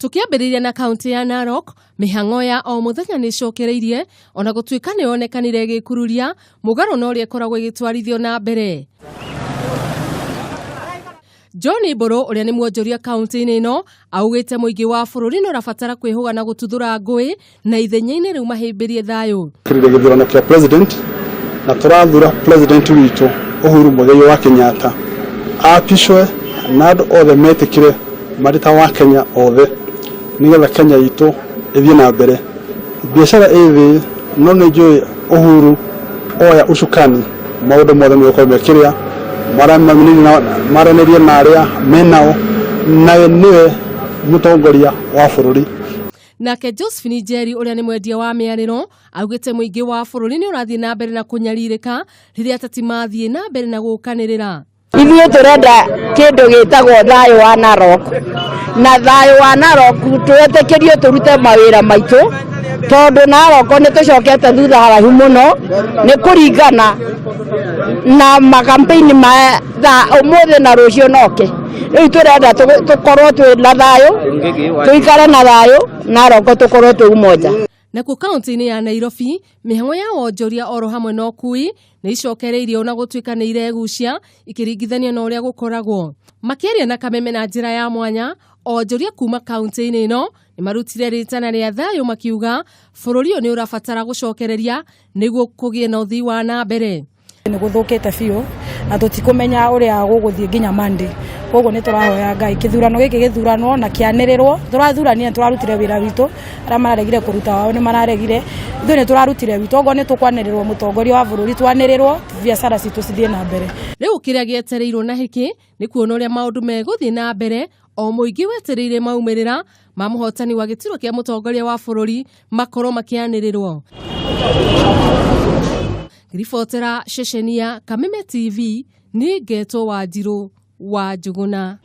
Tukiambiriria na kaunti ya Narok, mihang'o ya o muthenya niicokereirie ona gutuika niironekanire gikururia mugaro no ria koragwo igitwarithio na mbere. John Boro uria ni mwonjoria kaunti-ini ino augite muingi wa bururi no rabatara kwihuga na gututhura ngui na ithenya-ini riu mahimbirie thayu. Githurano kia president na turathura president witu Uhoro wa Kenyatta apishwe na andu othe metikire marita wa Kenya othe nigetha Kenya itu ithie na mbere. Biashara ithi no ni njui Uhoro oya ucukani maundu mothe ni mekiria maraneria na aria menao na niwe mutongoria wa bururi. Nake Josephine Njeri uria ni mwendia wa miariro augite muingi wa bururi ni urathie na mbere na kunyaririka riria atati mathie na mbere na gukanirira. Ithuĩ turenda kindu gitagwo thayu wa Narok na thayu wa Narok twetekerio turute mawira maitu tondu Narok ni tucokete thutha haraihu muno ni kuringana na makampeni ma umuthi na rucio noke. Riu turenda tukorwo twi na thayu tuikare na thayu Narok tukorwo twi umoja. Na ku kaunti-ini ya Nairobi mihang'o ya Onjoria oro hamwe no kui ni icokereirie ona gutuika ni iregucia ikiringithania na uria gukoragwo. Makiria na Kameme na njira ya mwanya Onjoria kuma kaunti-ini ino ni marutire ritana ria thayu makiuga bururi uyu ni urabatara gucokereria niguo kugie na uthii wa na mbere. Ni guthukite biu na tutikumenya uria guguthie nginya Monday. Koguo ni turahoya Ngai githurano giki githurano na kianirirwo turathurania turarutire wira witu ara mararegire kuruta wao ni mararegire ithu ni turarutire witu ogo ni tukwanirirwo mutongoria wa bururi twanirirwo biashara citu cithie na mbere. Riu kiria gietereirwo na hiki ni kuona uria maundu meguthie na mbere o muingi wetereire maumirira ma muhotani wa gitiro kia mutongoria wa bururi makorwo makianirirwo. Ribotera ceceni ya Kameme TV ni Ngetwo Wanjiru wa Njuguna.